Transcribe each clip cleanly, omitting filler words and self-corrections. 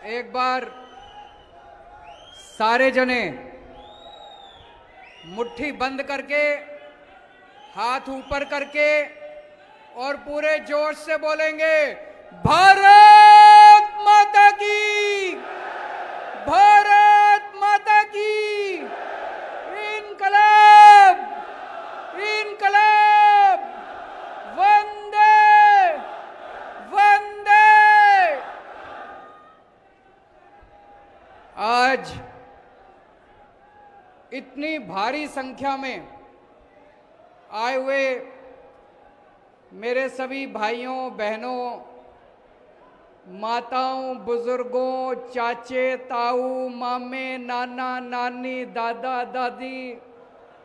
एक बार सारे जने मुट्ठी बंद करके, हाथ ऊपर करके और पूरे जोश से बोलेंगे, भारत माता की, भारत माता की, इनकलाब, इनकलाब, वंदे वंदे। आज इतनी भारी संख्या में आए हुए मेरे सभी भाइयों बहनों, माताओं, बुजुर्गों, चाचे, ताऊ, मामे, नाना, नानी, दादा, दादी,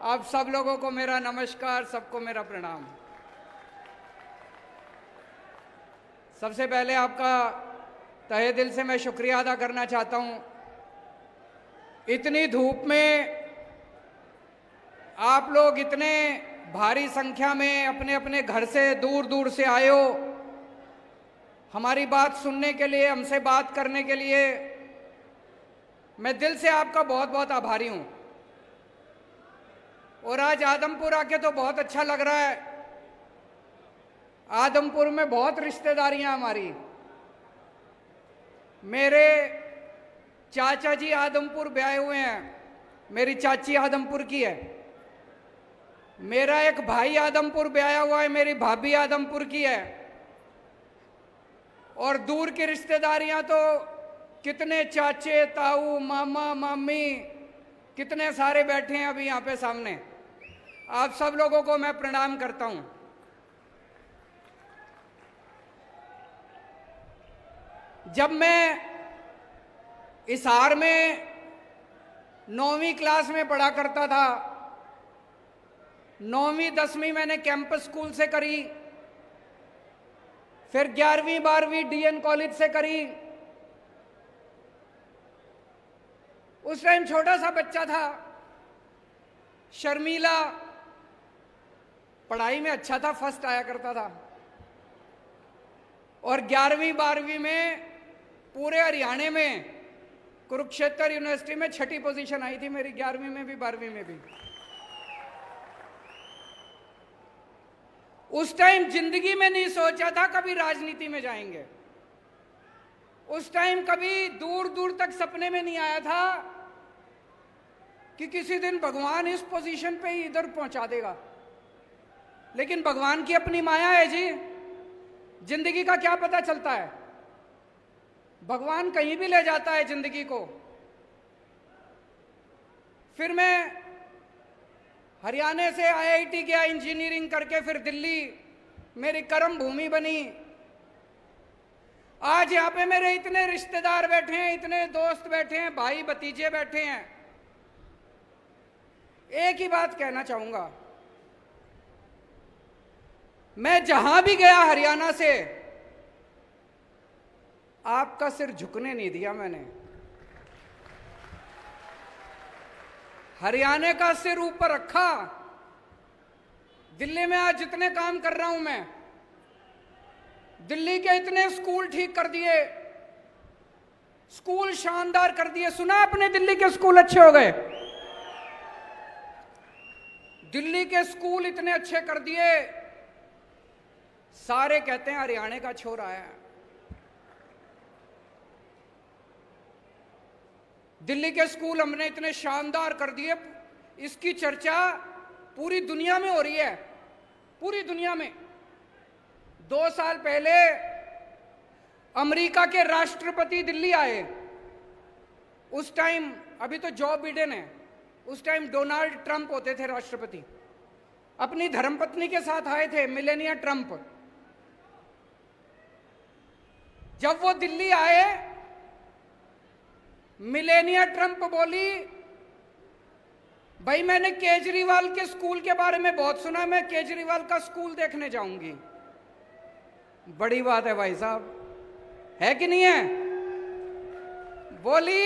आप सब लोगों को मेरा नमस्कार, सबको मेरा प्रणाम। सबसे पहले आपका तहे दिल से मैं शुक्रिया अदा करना चाहता हूं। इतनी धूप में आप लोग इतने भारी संख्या में अपने अपने घर से दूर दूर से आए हो, हमारी बात सुनने के लिए, हमसे बात करने के लिए। मैं दिल से आपका बहुत बहुत आभारी हूं। और आज आदमपुर आके तो बहुत अच्छा लग रहा है। आदमपुर में बहुत रिश्तेदारियां हमारी। मेरे चाचा जी आदमपुर ब्याहे हुए हैं, मेरी चाची आदमपुर की है। मेरा एक भाई आदमपुर ब्याया हुआ है, मेरी भाभी आदमपुर की है। और दूर की रिश्तेदारियां तो कितने चाचे, ताऊ, मामा, मामी, कितने सारे बैठे हैं अभी यहाँ पे सामने। आप सब लोगों को मैं प्रणाम करता हूं। जब मैं हिसार में 9वीं क्लास में पढ़ा करता था, 9वीं 10वीं मैंने कैंपस स्कूल से करी, फिर 11वीं 12वीं डीएन कॉलेज से करी। उस टाइम छोटा सा बच्चा था, शर्मीला, पढ़ाई में अच्छा था, फर्स्ट आया करता था। और 11वीं 12वीं में पूरे हरियाणा में कुरुक्षेत्र यूनिवर्सिटी में 6ठी पोजीशन आई थी मेरी, 11वीं में भी 12वीं में भी। उस टाइम जिंदगी में नहीं सोचा था कभी राजनीति में जाएंगे। उस टाइम कभी दूर दूर तक सपने में नहीं आया था कि किसी दिन भगवान इस पोजीशन पे ही इधर पहुंचा देगा। लेकिन भगवान की अपनी माया है जी, जिंदगी का क्या पता चलता है। भगवान कहीं भी ले जाता है जिंदगी को। फिर मैं हरियाणा से आईआईटी गया इंजीनियरिंग करके, फिर दिल्ली मेरी कर्म भूमि बनी। आज यहाँ पे मेरे इतने रिश्तेदार बैठे हैं, इतने दोस्त बैठे हैं, भाई भतीजे बैठे हैं। एक ही बात कहना चाहूंगा, मैं जहां भी गया हरियाणा से, आपका सिर झुकने नहीं दिया मैंने। हरियाणा का सिर ऊपर रखा। दिल्ली में आज जितने काम कर रहा हूं मैं, दिल्ली के इतने स्कूल ठीक कर दिए, स्कूल शानदार कर दिए। सुना आपने दिल्ली के स्कूल अच्छे हो गए? दिल्ली के स्कूल इतने अच्छे कर दिए, सारे कहते हैं हरियाणा का छोरा है। दिल्ली के स्कूल हमने इतने शानदार कर दिए, इसकी चर्चा पूरी दुनिया में हो रही है, पूरी दुनिया में। 2 साल पहले अमेरिका के राष्ट्रपति दिल्ली आए। उस टाइम, अभी तो जो बिडेन है, उस टाइम डोनाल्ड ट्रंप होते थे राष्ट्रपति। अपनी धर्मपत्नी के साथ आए थे, मिलेनिया ट्रंप। जब वो दिल्ली आए, मिलेनिया ट्रंप बोली, भाई मैंने केजरीवाल के स्कूल के बारे में बहुत सुना, मैं केजरीवाल का स्कूल देखने जाऊंगी। बड़ी बात है भाई साहब, है कि नहीं है? बोली,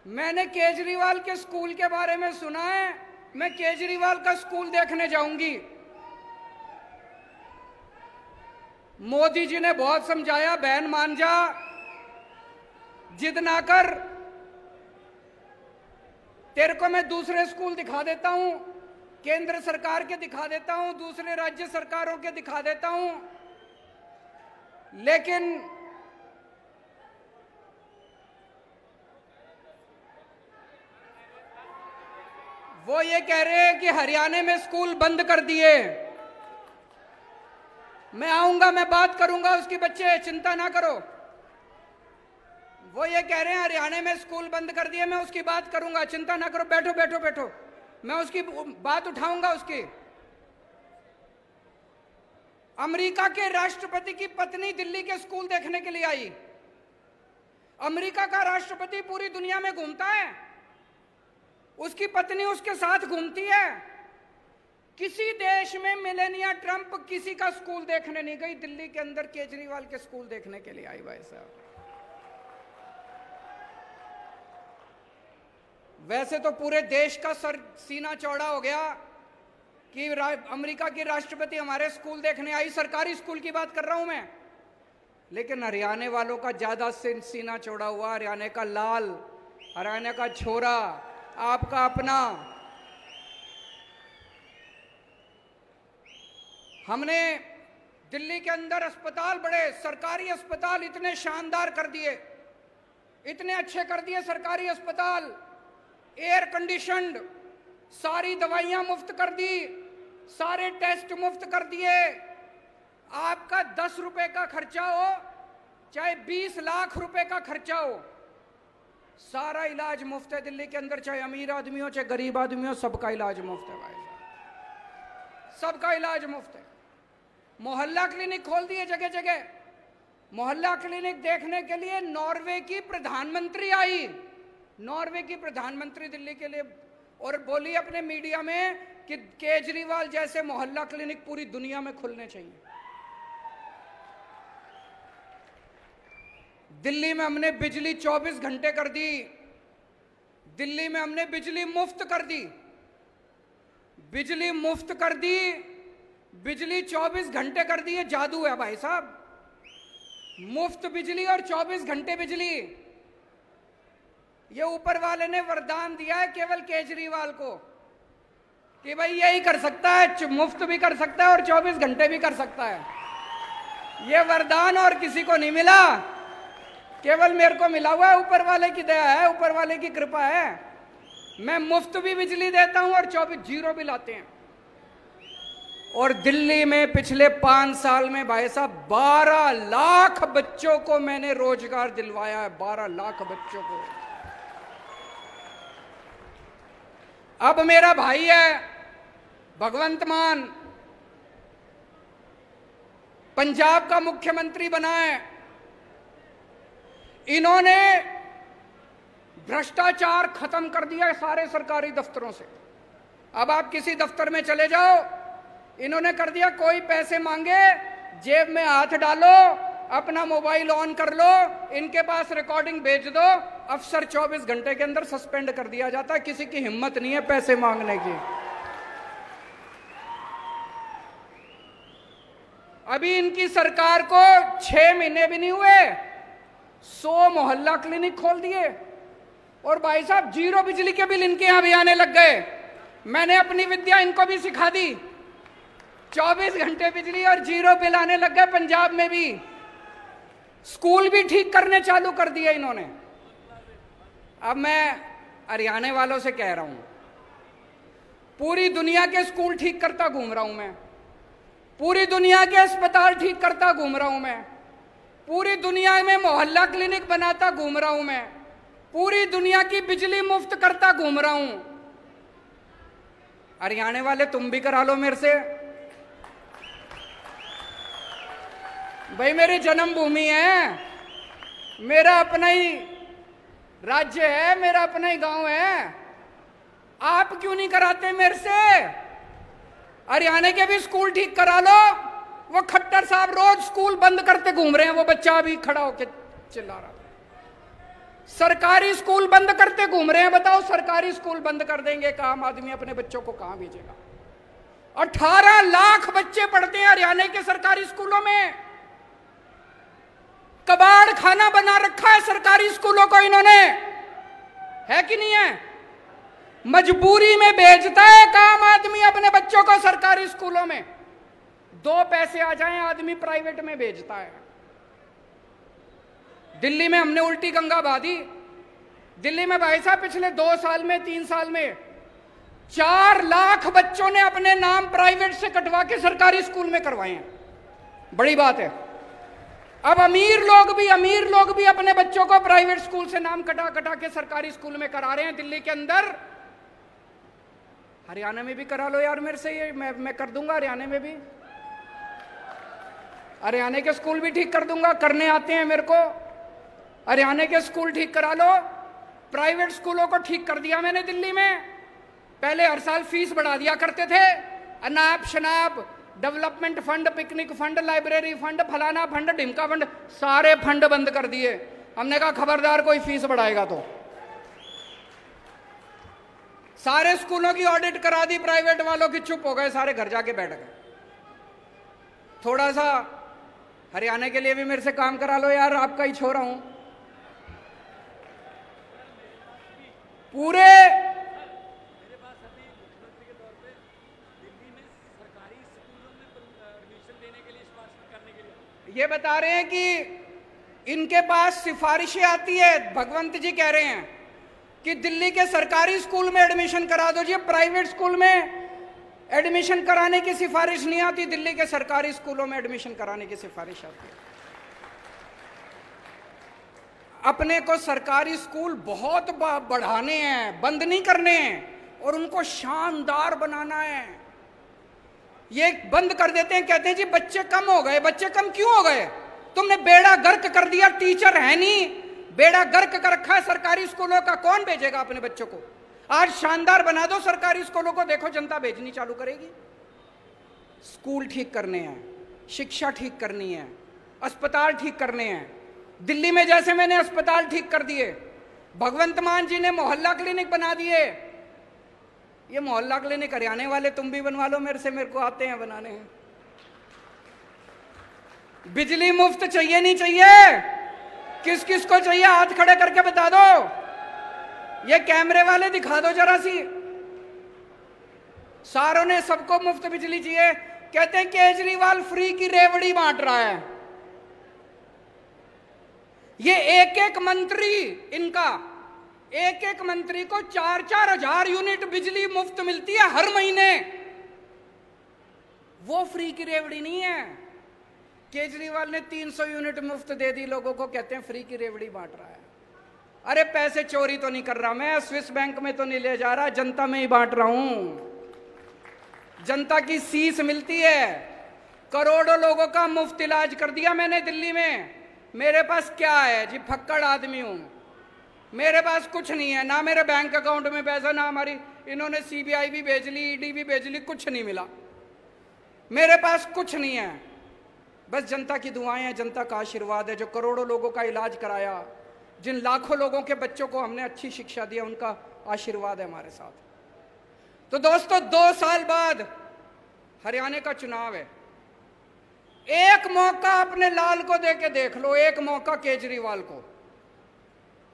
मैंने केजरीवाल के स्कूल के बारे में सुना है, मैं केजरीवाल का स्कूल देखने जाऊंगी। मोदी जी ने बहुत समझाया, बहन मान जा, जिद ना कर, तेरे को मैं दूसरे स्कूल दिखा देता हूं, केंद्र सरकार के दिखा देता हूं, दूसरे राज्य सरकारों के दिखा देता हूं, लेकिन वो ये कह रहे हैं कि हरियाणा में स्कूल बंद कर दिए। मैं आऊंगा, मैं बात करूंगा उसकी, बच्चे चिंता ना करो। वो ये कह रहे हैं हरियाणा में स्कूल बंद कर दिए, मैं उसकी बात करूंगा, चिंता ना करो, बैठो बैठो बैठो, मैं उसकी बात उठाऊंगा उसकी। अमेरिका के राष्ट्रपति की पत्नी दिल्ली के स्कूल देखने के लिए आई। अमेरिका का राष्ट्रपति पूरी दुनिया में घूमता है, उसकी पत्नी उसके साथ घूमती है। किसी देश में मेलानिया ट्रंप किसी का स्कूल देखने नहीं गई, दिल्ली के अंदर केजरीवाल के स्कूल देखने के लिए आई। भाई साहब, वैसे तो पूरे देश का सीना चौड़ा हो गया कि अमेरिका की राष्ट्रपति हमारे स्कूल देखने आई, सरकारी स्कूल की बात कर रहा हूं मैं, लेकिन हरियाणा वालों का ज्यादा सीना चौड़ा हुआ। हरियाणा का लाल, हरियाणा का छोरा, आपका अपना। हमने दिल्ली के अंदर अस्पताल, बड़े सरकारी अस्पताल इतने शानदार कर दिए, इतने अच्छे कर दिए सरकारी अस्पताल, एयर कंडीशनड, सारी दवाइयां मुफ्त कर दी, सारे टेस्ट मुफ्त कर दिए। आपका 10 रुपए का खर्चा हो चाहे 20 लाख रुपए का खर्चा हो, सारा इलाज मुफ्त है दिल्ली के अंदर, चाहे अमीर आदमी हो चाहे गरीब आदमी हो, सबका इलाज मुफ्त है भाई साहब, सबका इलाज मुफ्त है। मोहल्ला क्लिनिक खोल दिए जगह जगह। मोहल्ला क्लिनिक देखने के लिए नॉर्वे की प्रधानमंत्री आई, नॉर्वे की प्रधानमंत्री दिल्ली के लिए, और बोली अपने मीडिया में कि केजरीवाल जैसे मोहल्ला क्लिनिक पूरी दुनिया में खुलने चाहिए। दिल्ली में हमने बिजली 24 घंटे कर दी, दिल्ली में हमने बिजली मुफ्त कर दी, बिजली मुफ्त कर दी, बिजली 24 घंटे कर दी। ये जादू है भाई साहब, मुफ्त बिजली और 24 घंटे बिजली। ये ऊपर वाले ने वरदान दिया है केवल केजरीवाल को कि भाई यही कर सकता है, मुफ्त भी कर सकता है और 24 घंटे भी कर सकता है। ये वरदान और किसी को नहीं मिला, केवल मेरे को मिला हुआ है, ऊपर वाले की दया है, ऊपर वाले की कृपा है। मैं मुफ्त भी बिजली देता हूं और 24 जीरो भी लाते हैं। और दिल्ली में पिछले 5 साल में भाई साहब 12 लाख बच्चों को मैंने रोजगार दिलवाया है, 12 लाख बच्चों को। अब मेरा भाई है भगवंत मान, पंजाब का मुख्यमंत्री बना है। इन्होंने भ्रष्टाचार खत्म कर दिया सारे सरकारी दफ्तरों से। अब आप किसी दफ्तर में चले जाओ, इन्होंने कर दिया, कोई पैसे मांगे जेब में हाथ डालो, अपना मोबाइल ऑन कर लो, इनके पास रिकॉर्डिंग भेज दो, अफसर 24 घंटे के अंदर सस्पेंड कर दिया जाता है। किसी की हिम्मत नहीं है पैसे मांगने की। अभी इनकी सरकार को 6 महीने भी नहीं हुए, 100 मोहल्ला क्लिनिक खोल दिए और भाई साहब जीरो बिजली के बिल इनके यहां भी आने लग गए। मैंने अपनी विद्या इनको भी सिखा दी, 24 घंटे बिजली और जीरो बिल आने लग गए पंजाब में भी। स्कूल भी ठीक करने चालू कर दिए इन्होंने। अब मैं हरियाणा वालों से कह रहा हूं, पूरी दुनिया के स्कूल ठीक करता घूम रहा हूं मैं, पूरी दुनिया के अस्पताल ठीक करता घूम रहा हूं मैं, पूरी दुनिया में मोहल्ला क्लिनिक बनाता घूम रहा हूं मैं, पूरी दुनिया की बिजली मुफ्त करता घूम रहा हूं। हरियाणा वाले तुम भी करा लो मेरे से। भाई मेरी जन्मभूमि है, मेरा अपना ही राज्य है, मेरा अपना ही गांव है, आप क्यों नहीं कराते मेरे से? हरियाणा के भी स्कूल ठीक करा लो। वो खट्टर साहब रोज स्कूल बंद करते घूम रहे हैं, वो बच्चा अभी खड़ा होके चिल्ला रहा था, सरकारी स्कूल बंद करते घूम रहे हैं। बताओ, सरकारी स्कूल बंद कर देंगे, एक आम आदमी अपने बच्चों को कहां भेजेगा? 18 लाख बच्चे पढ़ते हैं हरियाणा के सरकारी स्कूलों में। कबाड़ खाना बना रखा है सरकारी स्कूलों को इन्होंने, है कि नहीं है? मजबूरी में भेजता है काम आदमी अपने बच्चों को सरकारी स्कूलों में, 2 पैसे आ जाएं आदमी प्राइवेट में भेजता है। दिल्ली में हमने उल्टी गंगा बहा दी। दिल्ली में भाई साहब पिछले 2 साल में 3 साल में 4 लाख बच्चों ने अपने नाम प्राइवेट से कटवा के सरकारी स्कूल में करवाए हैं। बड़ी बात है। अब अमीर लोग भी अपने बच्चों को प्राइवेट स्कूल से नाम कटा कटा के सरकारी स्कूल में करा रहे हैं दिल्ली के अंदर। हरियाणा में भी करा लो यार मेरे से, ये मैं कर दूंगा हरियाणा में भी। हरियाणा के स्कूल भी ठीक कर दूंगा, करने आते हैं मेरे को। हरियाणा के स्कूल ठीक करा लो। प्राइवेट स्कूलों को ठीक कर दिया मैंने दिल्ली में। पहले हर साल फीस बढ़ा दिया करते थे, अनाप शनाप, development fund, picnic fund, library fund, फलाना फंड, ढिमका फंड, सारे फंड बंद कर दिए। हमने कहा खबरदार कोई फीस बढ़ाएगा तो। सारे स्कूलों की ऑडिट करा दी, प्राइवेट वालों की चुप हो गए, सारे घर जाके बैठ गए। थोड़ा सा हरियाणा के लिए भी मेरे से काम करा लो यार, आपका ही छोरा हूं। पूरे मेरे पास अभी मुख्यमंत्री के तौर पे दिल्ली में सरकारी स्कूलों में एडमिशन देने के लिए, सिफारिश करने के लिए ये बता रहे हैं कि इनके पास सिफारिशें आती है। भगवंत जी कह रहे हैं कि दिल्ली के सरकारी स्कूल में एडमिशन करा दो जी, प्राइवेट स्कूल में एडमिशन कराने की सिफारिश नहीं आती, दिल्ली के सरकारी स्कूलों में एडमिशन कराने की सिफारिश आती है। अपने को सरकारी स्कूल बहुत बढ़ाने हैं, बंद नहीं करने हैं, और उनको शानदार बनाना है। ये बंद कर देते हैं, कहते हैं जी बच्चे कम हो गए। बच्चे कम क्यों हो गए? तुमने बेड़ा गर्क कर दिया, टीचर है नहीं, बेड़ा गर्क कर रखा है सरकारी स्कूलों का, कौन भेजेगा अपने बच्चों को? आज शानदार बना दो सरकारी स्कूलों को, देखो जनता भेजनी चालू करेगी। स्कूल ठीक करने हैं, शिक्षा ठीक करनी है, अस्पताल ठीक करने हैं। दिल्ली में जैसे मैंने अस्पताल ठीक कर दिए, भगवंत मान जी ने मोहल्ला क्लिनिक बना दिए। ये मोहल्ला क्लिनिक हरियाणा वाले तुम भी बनवा लो मेरे से, मेरे को आते हैं बनाने हैं। बिजली मुफ्त चाहिए नहीं चाहिए? किस किस को चाहिए हाथ खड़े करके बता दो। ये कैमरे वाले दिखा दो जरा सी। सारों ने सबको मुफ्त बिजली चाहिए। कहते हैं केजरीवाल फ्री की रेवड़ी बांट रहा है। ये एक एक मंत्री, इनका एक एक मंत्री को 4-4 हजार यूनिट बिजली मुफ्त मिलती है हर महीने। वो फ्री की रेवड़ी नहीं है। केजरीवाल ने 300 यूनिट मुफ्त दे दी लोगों को, कहते हैं फ्री की रेवड़ी बांट रहा है। अरे पैसे चोरी तो नहीं कर रहा मैं, स्विस बैंक में तो नहीं ले जा रहा, जनता में ही बांट रहा हूं। जनता की सीस मिलती है। करोड़ों लोगों का मुफ्त इलाज कर दिया मैंने दिल्ली में। मेरे पास क्या है जी, फक्कड़ आदमी हूं। मेरे पास कुछ नहीं है, ना मेरे बैंक अकाउंट में पैसा, ना हमारी इन्होंने सीबीआई भी भेज ली, ईडी भी भेज ली, कुछ नहीं मिला। मेरे पास कुछ नहीं है, बस जनता की दुआएं हैं, जनता का आशीर्वाद है। जो करोड़ों लोगों का इलाज कराया, जिन लाखों लोगों के बच्चों को हमने अच्छी शिक्षा दी, उनका आशीर्वाद है हमारे साथ। तो दोस्तों 2 साल बाद हरियाणा का चुनाव है। एक मौका अपने लाल को दे के देख लो, एक मौका केजरीवाल को,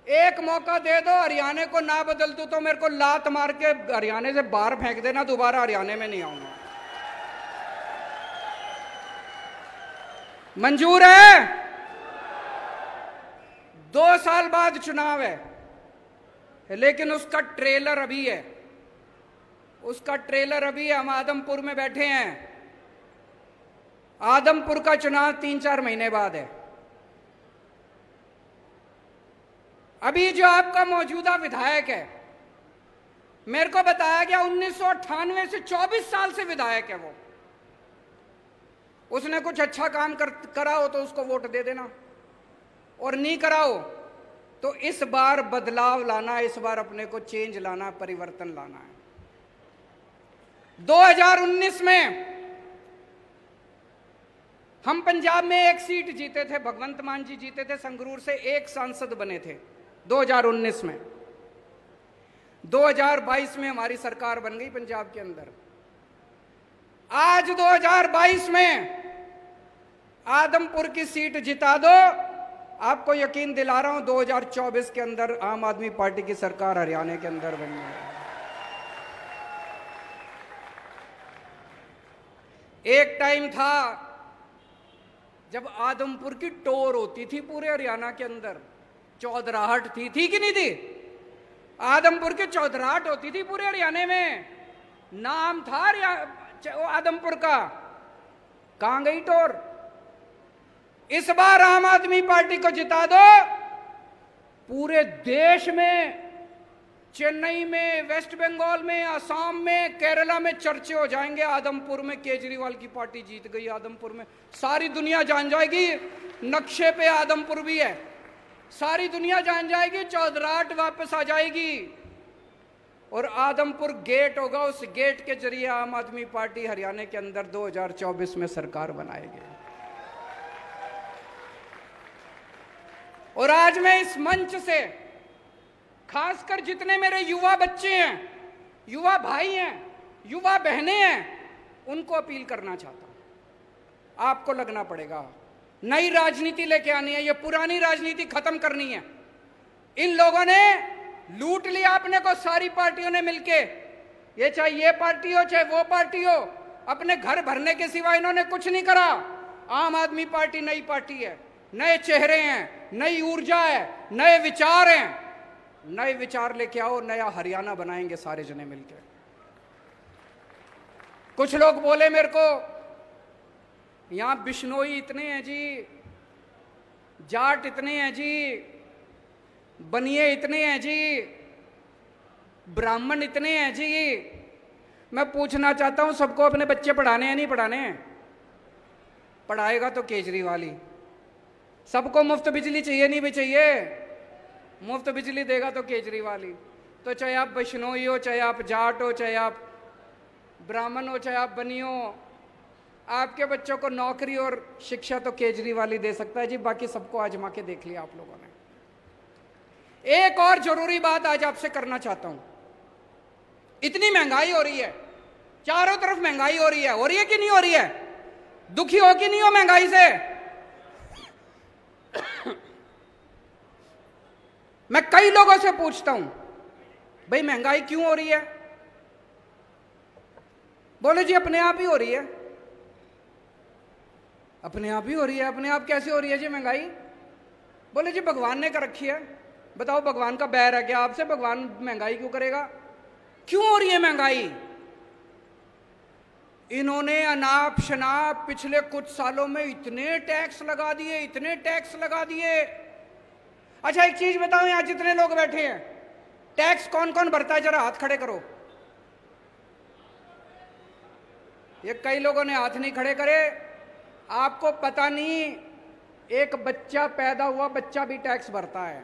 एक मौका दे दो। हरियाणा को ना बदल दूं तो मेरे को लात मार के हरियाणा से बाहर फेंक देना, दोबारा हरियाणा में नहीं आऊंगा। मंजूर है? 2 साल बाद चुनाव है, लेकिन उसका ट्रेलर अभी है। उसका ट्रेलर अभी है। हम आदमपुर में बैठे हैं। आदमपुर का चुनाव 3-4 महीने बाद है। अभी जो आपका मौजूदा विधायक है, मेरे को बताया गया 1998 से 24 साल से विधायक है वो। उसने कुछ अच्छा काम करा हो तो उसको वोट दे देना, और नहीं करा हो तो इस बार बदलाव लाना, इस बार अपने को चेंज लाना, परिवर्तन लाना है। 2019 में हम पंजाब में 1 सीट जीते थे, भगवंत मान जी जीते थे, संगरूर से 1 सांसद बने थे 2019 में। 2022 में हमारी सरकार बन गई पंजाब के अंदर। आज 2022 में आदमपुर की सीट जिता दो, आपको यकीन दिला रहा हूं 2024 के अंदर आम आदमी पार्टी की सरकार हरियाणा के अंदर बननी है। एक टाइम था जब आदमपुर की टोर होती थी पूरे हरियाणा के अंदर, चौधराहट थी कि नहीं थी? आदमपुर की चौधराहट होती थी पूरे हरियाणा में, नाम था आदमपुर का। कहां गई टोर? इस बार आम आदमी पार्टी को जिता दो, पूरे देश में, चेन्नई में, वेस्ट बंगाल में, असम में, केरला में चर्चे हो जाएंगे आदमपुर में केजरीवाल की पार्टी जीत गई। आदमपुर में सारी दुनिया जान जाएगी नक्शे पे आदमपुर भी है, सारी दुनिया जान जाएगी, चौधराहट वापस आ जाएगी और आदमपुर गेट होगा। उस गेट के जरिए आम आदमी पार्टी हरियाणा के अंदर 2024 में सरकार बनाएगी। और आज मैं इस मंच से खासकर जितने मेरे युवा बच्चे हैं, युवा भाई हैं, युवा बहनें हैं, उनको अपील करना चाहता हूं। आपको लगना पड़ेगा, नई राजनीति लेके आनी है, ये पुरानी राजनीति खत्म करनी है। इन लोगों ने लूट लिया अपने को, सारी पार्टियों ने मिलके, ये चाहे ये पार्टी हो चाहे वो पार्टी हो, अपने घर भरने के सिवा इन्होंने कुछ नहीं करा। आम आदमी पार्टी नई पार्टी है, नए चेहरे हैं, नई ऊर्जा है, नए विचार हैं। नए विचार लेके आओ, नया हरियाणा बनाएंगे सारे जने मिलकर। कुछ लोग बोले मेरे को, यहां बिश्नोई इतने हैं जी, जाट इतने हैं जी, बनिए इतने हैं जी, ब्राह्मण इतने हैं जी। मैं पूछना चाहता हूं, सबको अपने बच्चे पढ़ाने हैं नहीं पढ़ाने हैं? पढ़ाएगा तो केजरीवाल ही। सबको मुफ्त बिजली चाहिए नहीं भी चाहिए? मुफ्त बिजली देगा तो केजरीवाल ही। तो चाहे आप बिश्नोई हो, चाहे आप जाट हो, चाहे आप ब्राह्मण हो, चाहे आप बनी हो, आपके बच्चों को नौकरी और शिक्षा तो केजरीवाल ही दे सकता है जी। बाकी सबको आजमा के देख लिया आप लोगों ने। एक और जरूरी बात आज आपसे करना चाहता हूं। इतनी महंगाई हो रही है, चारों तरफ महंगाई हो रही है कि नहीं हो रही है? दुखी हो कि नहीं हो महंगाई से? मैं कई लोगों से पूछता हूं, भाई महंगाई क्यों हो रही है? बोले जी अपने आप ही हो रही है। अपने आप ही हो रही है? अपने आप कैसे हो रही है जी महंगाई? बोले जी भगवान ने कर रखी है। बताओ, भगवान का बैर है क्या आपसे? भगवान महंगाई क्यों करेगा? क्यों हो रही है महंगाई? इन्होंने अनाप शनाप पिछले कुछ सालों में इतने टैक्स लगा दिए, इतने टैक्स लगा दिए। अच्छा एक चीज बताओ, यहां जितने लोग बैठे हैं, टैक्स कौन कौन भरता है? जरा हाथ खड़े करो। ये कई लोगों ने हाथ नहीं खड़े करे। आपको पता नहीं, एक बच्चा पैदा हुआ बच्चा भी टैक्स भरता है।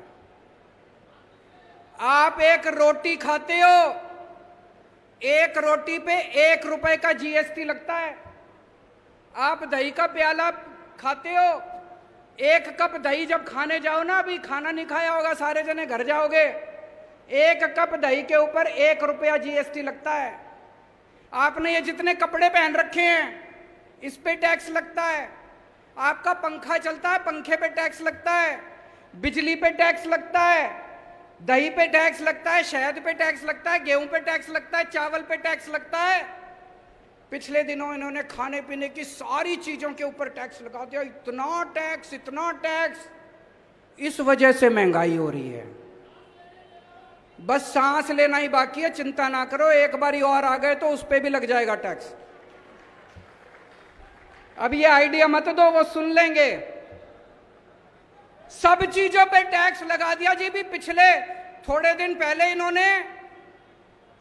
आप एक रोटी खाते हो, एक रोटी पे 1 रुपए का जीएसटी लगता है। आप दही का प्याला खाते हो, 1 कप दही जब खाने जाओ ना, अभी खाना नहीं खाया होगा सारे जने, घर जाओगे, 1 कप दही के ऊपर 1 रुपया जीएसटी लगता है। आपने ये जितने कपड़े पहन रखे हैं, इस पे टैक्स लगता है। आपका पंखा चलता है, पंखे पे टैक्स लगता है, बिजली पे टैक्स लगता है, दही पे टैक्स लगता है, शहद पे टैक्स लगता है, गेहूं पे टैक्स लगता है, चावल पे टैक्स लगता है। पिछले दिनों इन्होंने खाने पीने की सारी चीजों के ऊपर टैक्स लगा दिया। इतना टैक्स, इतना टैक्स। इस वजह से महंगाई हो रही है। बस सांस लेना ही बाकी है, चिंता ना करो, एक बारी और आ गए तो उस पे भी लग जाएगा टैक्स। अब ये आइडिया मत दो, वो सुन लेंगे। सब चीजों पे टैक्स लगा दिया जी। भी पिछले थोड़े दिन पहले इन्होंने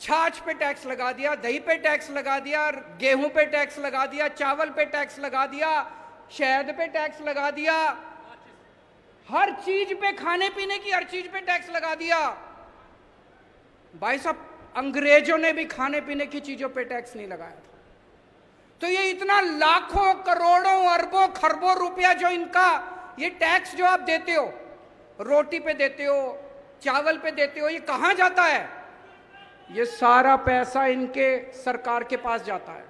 छाछ पे टैक्स लगा दिया, दही पे टैक्स लगा दिया, गेहूं पे टैक्स लगा दिया, चावल पे टैक्स लगा दिया, शहद पे टैक्स लगा दिया, हर चीज पे, खाने पीने की हर चीज पे टैक्स लगा दिया। भाई साहब, अंग्रेजों ने भी खाने पीने की चीजों पे टैक्स नहीं लगाया था। तो ये इतना लाखों करोड़ों अरबों खरबों रुपया जो इनका ये टैक्स जो आप देते हो, रोटी पे देते हो, चावल पे देते हो, ये कहां जाता है? ये सारा पैसा इनके सरकार के पास जाता है।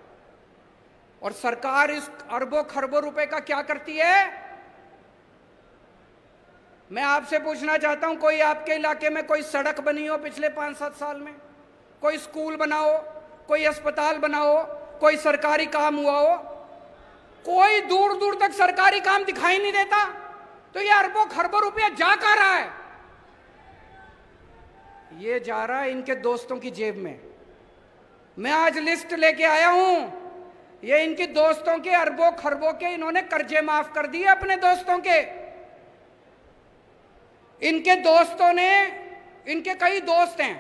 और सरकार इस अरबों खरबों रुपए का क्या करती है? मैं आपसे पूछना चाहता हूं, कोई आपके इलाके में कोई सड़क बनी हो पिछले 5-7 साल में? कोई स्कूल बना हो, कोई अस्पताल बना हो, कोई सरकारी काम हुआ हो? कोई दूर दूर तक सरकारी काम दिखाई नहीं देता। तो ये अरबों खरबों रुपया जा कहाँ रहा है? ये जा रहा है इनके दोस्तों की जेब में। मैं आज लिस्ट लेके आया हूं, ये इनके दोस्तों के अरबों खरबों के इन्होंने कर्जे माफ कर दिए अपने दोस्तों के। इनके दोस्तों ने, इनके कई दोस्त हैं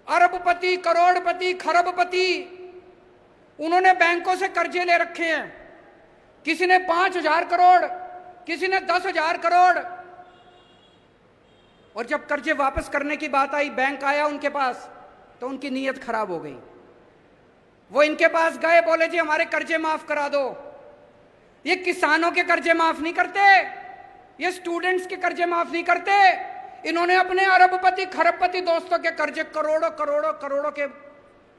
अरबपति, करोड़पति, खरबपति, उन्होंने बैंकों से कर्जे ले रखे हैं। किसी ने 5,000 करोड़, किसी ने 10,000 करोड़। और जब कर्जे वापस करने की बात आई, बैंक आया उनके पास, तो उनकी नीयत खराब हो गई। वो इनके पास गए, बोले जी हमारे कर्जे माफ करा दो। ये किसानों के कर्जे माफ नहीं करते, ये स्टूडेंट्स के कर्जे माफ नहीं करते। इन्होंने अपने अरबपति खरबपति दोस्तों के कर्जे करोड़ों करोड़ों करोड़ों के,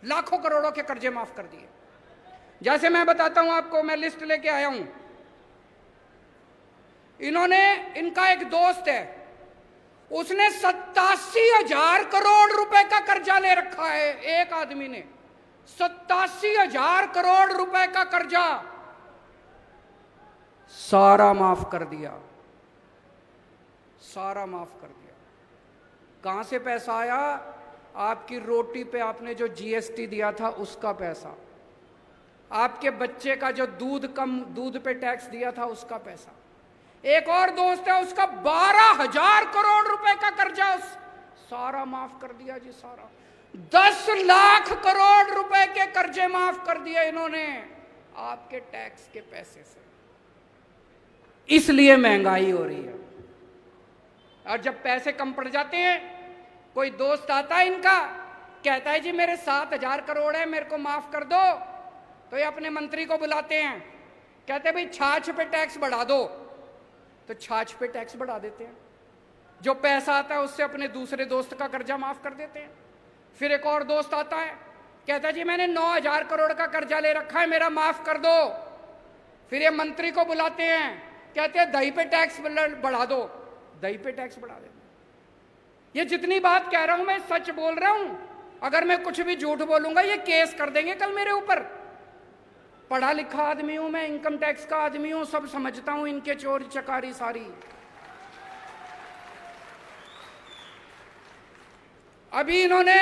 लाखों करोड़ों के कर्जे माफ कर दिए। जैसे मैं बताता हूं आपको, मैं लिस्ट लेके आया हूं। इन्होंने, इनका एक दोस्त है, उसने 87,000 करोड़ रुपए का कर्जा ले रखा है। एक आदमी ने 87,000 करोड़ रुपए का कर्जा सारा माफ कर दिया, सारा माफ कर दिया। कहां से पैसा आया? आपकी रोटी पे आपने जो जीएसटी दिया था उसका पैसा, आपके बच्चे का जो दूध पे टैक्स दिया था उसका पैसा। एक और दोस्त है, उसका 12,000 करोड़ रुपए का कर्जा सारा माफ कर दिया जी, सारा। 10 लाख करोड़ रुपए के कर्जे माफ कर दिए इन्होंने आपके टैक्स के पैसे से। इसलिए महंगाई हो रही है। और जब पैसे कम पड़ जाते हैं, कोई दोस्त आता है इनका, कहता है जी मेरे 7,000 करोड़ है, मेरे को माफ कर दो। तो ये अपने मंत्री को बुलाते हैं, कहते हैं भाई छाछ पे टैक्स बढ़ा दो। तो छाछ पे टैक्स बढ़ा देते हैं। जो पैसा आता है उससे अपने दूसरे दोस्त का कर्जा माफ कर देते हैं। फिर एक और दोस्त आता है, कहता है जी मैंने 9,000 करोड़ का कर्जा ले रखा है, मेरा माफ कर दो। फिर ये मंत्री को बुलाते हैं, कहते हैं दही पे टैक्स बढ़ा दो, दही पे टैक्स बढ़ा देते हैं। ये जितनी बात कह रहा हूं मैं सच बोल रहा हूं। अगर मैं कुछ भी झूठ बोलूंगा ये केस कर देंगे कल मेरे ऊपर। पढ़ा लिखा आदमी हूं मैं, इनकम टैक्स का आदमी हूं, सब समझता हूं इनके चोरी चकारी सारी। अभी इन्होंने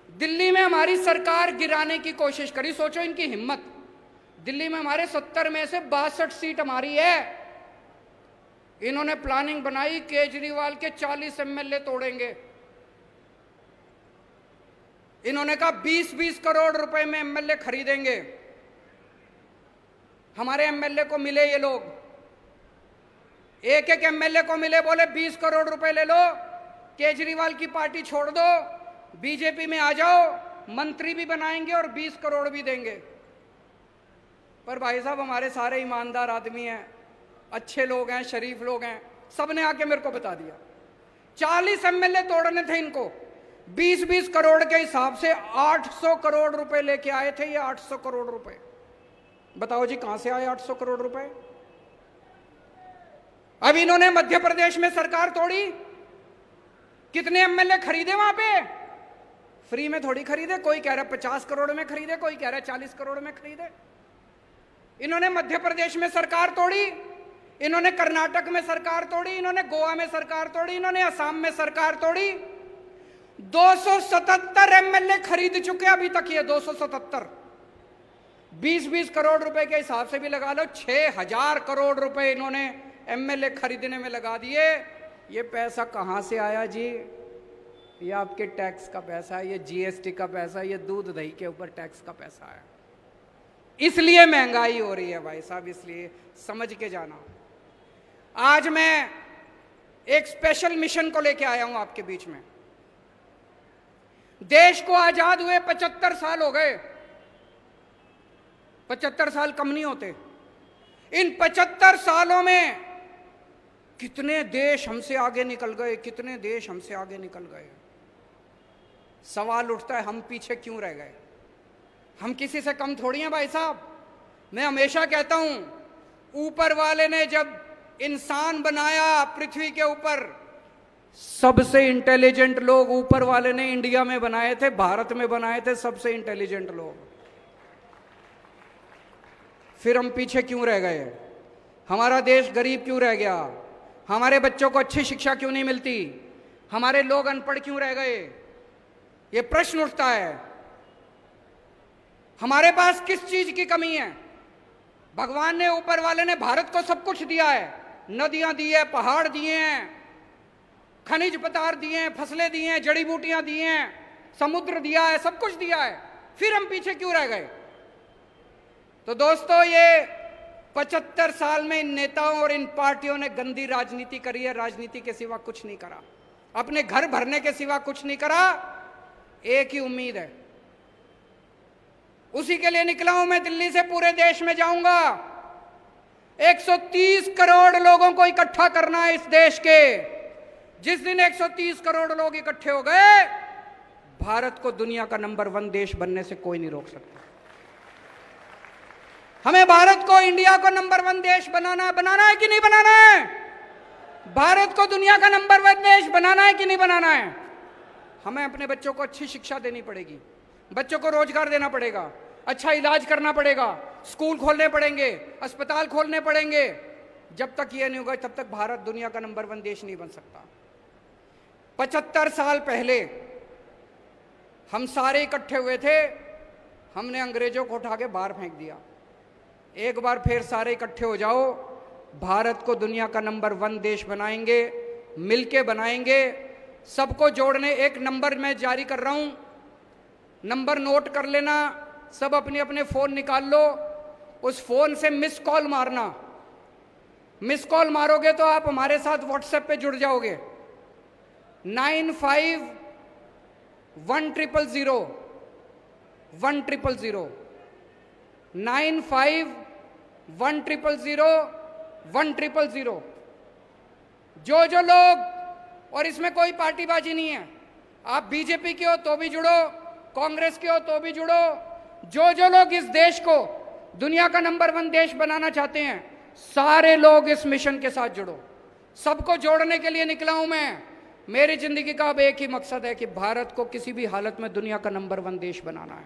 दिल्ली में हमारी सरकार गिराने की कोशिश करी। सोचो इनकी हिम्मत। दिल्ली में हमारे 70 में से 62 सीट हमारी है। इन्होंने प्लानिंग बनाई, केजरीवाल के 40 एमएलए तोड़ेंगे। इन्होंने कहा 20-20 करोड़ रुपए में एमएलए खरीदेंगे। हमारे एमएलए को मिले ये लोग, एक एक एमएलए को मिले, बोले 20 करोड़ रुपए ले लो, केजरीवाल की पार्टी छोड़ दो, बीजेपी में आ जाओ, मंत्री भी बनाएंगे और 20 करोड़ भी देंगे। पर भाई साहब हमारे सारे ईमानदार आदमी हैं, अच्छे लोग हैं, शरीफ लोग हैं, सबने आके मेरे को बता दिया 40 एमएलए तोड़ने थे इनको। 20-20 करोड़ के हिसाब से 800 करोड़ रुपए लेके आए थे ये। 800 करोड़ रुपए, बताओ जी कहां से आए 800 करोड़ रुपए? अब इन्होंने मध्य प्रदेश में सरकार तोड़ी। कितने एमएलए खरीदे वहां पे? फ्री में थोड़ी खरीदे। कोई कह रहा 50 करोड़ में खरीदे, कोई कह रहा 40 करोड़ में खरीदे। इन्होंने मध्य प्रदेश में सरकार तोड़ी, इन्होंने कर्नाटक में सरकार तोड़ी, इन्होंने गोवा में सरकार तोड़ी, इन्होंने असम में सरकार तोड़ी। 277 एमएलए खरीद चुके अभी तक ये। 277, 20-20 करोड़ रुपए के हिसाब से भी लगा लो, 6,000 करोड़ रुपए इन्होंने एमएलए खरीदने में लगा दिए। ये पैसा कहां से आया जी? ये आपके टैक्स का पैसा है, ये जीएसटी का पैसा है, ये दूध दही के ऊपर टैक्स का पैसा है। इसलिए महंगाई हो रही है भाई साहब, इसलिए समझ के जाना। आज मैं एक स्पेशल मिशन को लेके आया हूं आपके बीच में। देश को आजाद हुए 75 साल हो गए। 75 साल कम नहीं होते। इन 75 सालों में कितने देश हमसे आगे निकल गए, कितने देश हमसे आगे निकल गए। सवाल उठता है हम पीछे क्यों रह गए? हम किसी से कम थोड़ी हैं भाई साहब। मैं हमेशा कहता हूं ऊपर वाले ने जब इंसान बनाया पृथ्वी के ऊपर, सबसे इंटेलिजेंट लोग ऊपर वाले ने इंडिया में बनाए थे, भारत में बनाए थे सबसे इंटेलिजेंट लोग। फिर हम पीछे क्यों रह गए? हमारा देश गरीब क्यों रह गया? हमारे बच्चों को अच्छी शिक्षा क्यों नहीं मिलती? हमारे लोग अनपढ़ क्यों रह गए? ये प्रश्न उठता है। हमारे पास किस चीज की कमी है? भगवान ने, ऊपर वाले ने भारत को सब कुछ दिया है, नदियां दी है, पहाड़ दिए हैं, खनिज पदार्थ दिए हैं, फसलें दी हैं, जड़ी बूटियां दी हैं, समुद्र दिया है, सब कुछ दिया है, फिर हम पीछे क्यों रह गए? तो दोस्तों, ये 75 साल में इन नेताओं और इन पार्टियों ने गंदी राजनीति करी है। राजनीति के सिवा कुछ नहीं करा, अपने घर भरने के सिवा कुछ नहीं करा। एक ही उम्मीद है, उसी के लिए निकला हूं मैं दिल्ली से, पूरे देश में जाऊंगा। 130 करोड़ लोगों को इकट्ठा करना है इस देश के। जिस दिन 130 करोड़ लोग इकट्ठे हो गए, भारत को दुनिया का नंबर 1 देश बनने से कोई नहीं रोक सकता। हमें भारत को, इंडिया को नंबर 1 देश बनाना है कि नहीं बनाना है? भारत को दुनिया का नंबर 1 देश बनाना है कि नहीं बनाना है? हमें अपने बच्चों को अच्छी शिक्षा देनी पड़ेगी, बच्चों को रोजगार देना पड़ेगा, अच्छा इलाज करना पड़ेगा, स्कूल खोलने पड़ेंगे, अस्पताल खोलने पड़ेंगे। जब तक ये नहीं होगा तब तक भारत दुनिया का नंबर 1 देश नहीं बन सकता। 75 साल पहले हम सारे इकट्ठे हुए थे, हमने अंग्रेजों को उठा के बाहर फेंक दिया। एक बार फिर सारे इकट्ठे हो जाओ, भारत को दुनिया का नंबर 1 देश बनाएंगे, मिलके बनाएंगे। सबको जोड़ने एक नंबर मैं जारी कर रहा हूं, नंबर नोट कर लेना, सब अपने अपने फोन निकाल लो, उस फोन से मिस कॉल मारना। मिस कॉल मारोगे तो आप हमारे साथ व्हाट्सएप पे जुड़ जाओगे। 951000 1000 951000 1000। जो लोग, और इसमें कोई पार्टीबाजी नहीं है, आप बीजेपी के हो तो भी जुड़ो, कांग्रेस के हो तो भी जुड़ो। जो लोग इस देश को दुनिया का नंबर 1 देश बनाना चाहते हैं, सारे लोग इस मिशन के साथ जुड़ो। सबको जोड़ने के लिए निकला हूं मैं। मेरी जिंदगी का अब एक ही मकसद है कि भारत को किसी भी हालत में दुनिया का नंबर 1 देश बनाना है।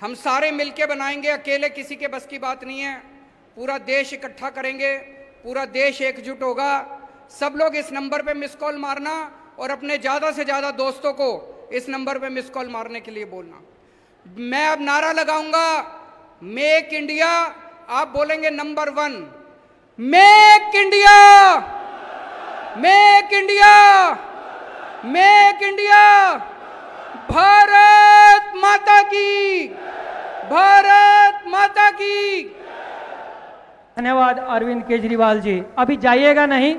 हम सारे मिलके बनाएंगे, अकेले किसी के बस की बात नहीं है। पूरा देश इकट्ठा करेंगे, पूरा देश एकजुट होगा। सब लोग इस नंबर पे मिस कॉल मारना और अपने ज्यादा से ज्यादा दोस्तों को इस नंबर पे मिस कॉल मारने के लिए बोलना। मैं अब नारा लगाऊंगा, मेक इंडिया, आप बोलेंगे number 1। Make India, make India, make India. Bharat माता की, भारत माता की। धन्यवाद अरविंद केजरीवाल जी। अभी जाइएगा नहीं।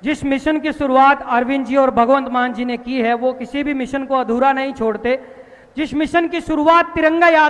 जिस मिशन की शुरुआत अरविंद जी और भगवंत मान जी ने की है, वो किसी भी मिशन को अधूरा नहीं छोड़ते। जिस मिशन की शुरुआत तिरंगा यात्रा